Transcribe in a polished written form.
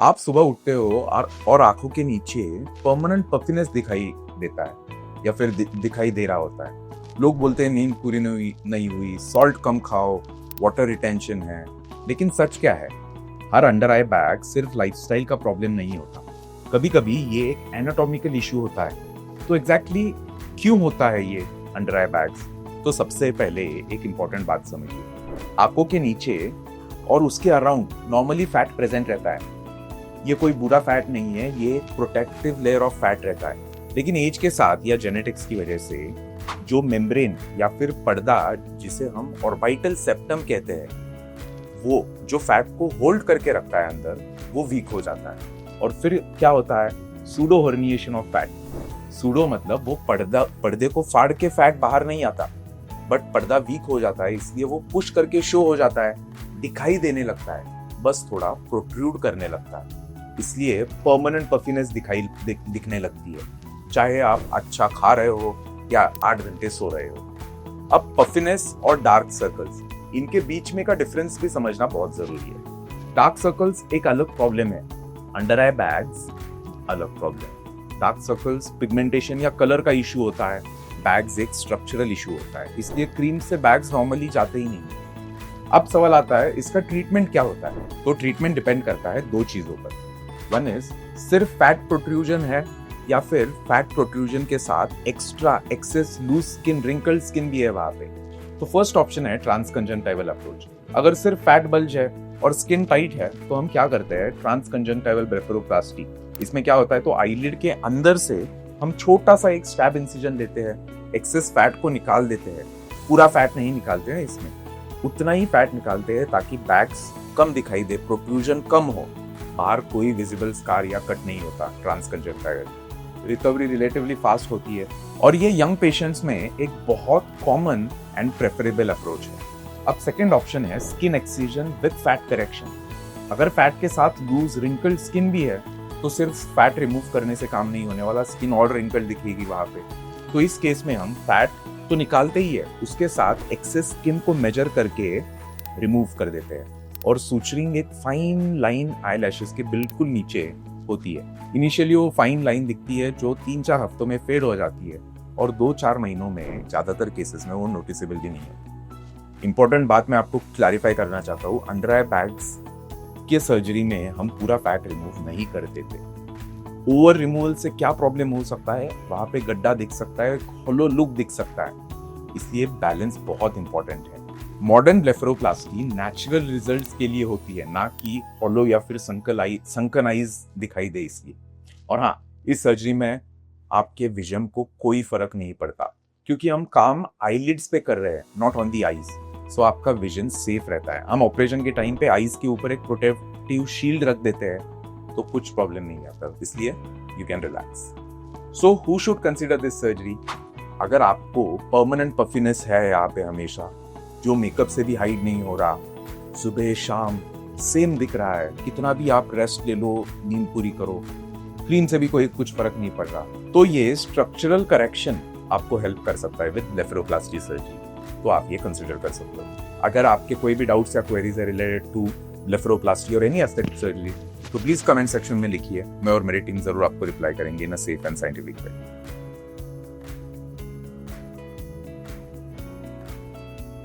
आप सुबह उठते हो और आंखों के नीचे परमानेंट पफिनेस दिखाई देता है या फिर दिखाई दे रहा होता है। लोग बोलते हैं नींद पूरी नहीं हुई, सॉल्ट कम खाओ, वाटर रिटेंशन है। लेकिन सच क्या है? हर अंडर आई बैग सिर्फ लाइफस्टाइल का प्रॉब्लम नहीं होता, कभी कभी ये एक एनाटॉमिकल इशू होता है। तो एग्जैक्टली क्यों होता है ये अंडर आई बैग्स? तो सबसे पहले एक इंपॉर्टेंट बात समझिए, आंखों के नीचे और उसके अराउंड नॉर्मली फैट प्रेजेंट रहता है। ये कोई बुरा फैट नहीं है, ये प्रोटेक्टिव लेयर ऑफ फैट रहता है। लेकिन एज के साथ या जेनेटिक्स की वजह से जो मेम्ब्रेन या फिर पर्दा, जिसे हम ऑर्बिटल सेप्टम कहते हैं, वो जो फैट को होल्ड करके रखता है अंदर, वो वीक हो जाता है। और फिर क्या होता है? Pseudo herniation of fat. Pseudo मतलब वो पर्दे को फाड़ के फैट बाहर नहीं आता, बट पर्दा वीक हो जाता है, इसलिए वो पुश करके शो हो जाता है, दिखाई देने लगता है, बस थोड़ा प्रोट्रूड करने लगता है। इसलिए परमानेंट पफिनेस दिखने लगती है, चाहे आप अच्छा खा रहे हो या 8 घंटे सो रहे हो। अब पफिनेस और डार्क सर्कल्स, इनके बीच में का डिफरेंस भी समझना बहुत जरूरी है। डार्क सर्कल्स एक अलग प्रॉब्लम है, अंडर आई बैग्स अलग प्रॉब्लम। डार्क सर्कल्स पिगमेंटेशन या कलर का इशू होता है, बैग्स एक स्ट्रक्चरल इशू होता है, इसलिए क्रीम से बैग्स नॉर्मली जाते ही नहीं। अब सवाल आता है, इसका ट्रीटमेंट क्या होता है? तो ट्रीटमेंट डिपेंड करता है 2 चीजों पर। वन इज सिर्फ फैट प्रोट्रूजन है या फिर फैट प्रोट्रूजन के साथ extra excess loose skin, wrinkled skin भी है वहां पे। तो फर्स्ट ऑप्शन है ट्रांसकंजंक्टिवल अप्रोच। अगर सिर्फ फैट बल्ज है और स्किन टाइट है तो हम क्या करते हैं? ट्रांसकंजंक्टिवल ब्लेफरोप्लास्टी। इसमें क्या होता है, तो आईलिड के अंदर से हम छोटा सा एक स्टैब इंसिजन लेते हैं, एक्सेस फैट को निकाल देते हैं। पूरा फैट नहीं निकालते हैं, इसमें उतना ही फैट निकालते हैं ताकि बैग्स कम दिखाई दे, प्रोट्रूजन कम हो, बाहर कोई विजिबल स्कार या कट नहीं होता। ट्रांसकंजंक्टिवल रिकवरी रिलेटिवली फास्ट होती है और ये यंग पेशेंट्स में एक बहुत कॉमन एंड प्रेफरेबल अप्रोच है। अब सेकेंड ऑप्शन है skin excision with fat correction. अगर फैट के साथ लूज रिंकल्ड स्किन भी है तो सिर्फ फैट रिमूव करने से काम नहीं होने वाला, स्किन और रिंकल्ड दिखेगी वहां पे। तो इस केस में हम फैट तो निकालते ही है, उसके साथ एक्सेस स्किन को मेजर करके रिमूव कर देते हैं। और सूचरिंग एक फाइन लाइन आईलैशेस के बिल्कुल नीचे होती है। इनिशियली वो फाइन लाइन दिखती है जो 3-4 हफ्तों में फेड हो जाती है और 2-4 महीनों में ज्यादातर केसेस में वो नोटिसेबल भी नहीं है। इंपॉर्टेंट बात मैं आपको क्लैरिफाई करना चाहता हूँ, अंडर आई बैग्स के सर्जरी में हम पूरा फैट रिमूव नहीं करते थे। ओवर रिमूवल से क्या प्रॉब्लम हो सकता है? वहां पे गड्ढा दिख सकता है, होलो लुक दिख सकता है, इसलिए बैलेंस बहुत इंपॉर्टेंट है। मॉडर्न ब्लेफरोप्लास्टी नेचुरल रिजल्ट्स के लिए होती है, ना कि हॉलो या फिर संकन आईज दिखाई दे इसलिए। और हाँ, इस सर्जरी में आपके विजन को कोई फर्क नहीं पड़ता क्योंकि हम काम आईलिड्स पे कर रहे हैं, नॉट ऑन दी आईज। सो आपका विजन सेफ रहता है। हम ऑपरेशन के टाइम पे आईज के ऊपर एक प्रोटेक्टिव शील्ड रख देते हैं तो कुछ प्रॉब्लम नहीं आता, इसलिए you can relax. So who should consider this surgery? अगर आपको परमानेंट पफिनेस है यहाँ पे हमेशा, जो मेकअप से भी हाइड नहीं हो रहा, सुबह शाम सेम दिख रहा है, कितना भी आप रेस्ट ले लो, नींद पूरी करो, क्रीम से भी कोई कुछ फर्क नहीं पड़ रहा, तो ये स्ट्रक्चरल करेक्शन आपको हेल्प कर सकता है विद ब्लेफरोप्लास्टी सर्जरी। तो आप ये कंसिडर कर सकते हो। अगर आपके कोई भी डाउट्स या क्वेरीज है रिलेटेड टू ब्लेफरोप्लास्टी और एनी एस्थेटिक सर्जरी, तो प्लीज कमेंट सेक्शन में लिखिए, मैं और मेरी टीम जरूर आपको रिप्लाई करेंगे in a safe and scientific way.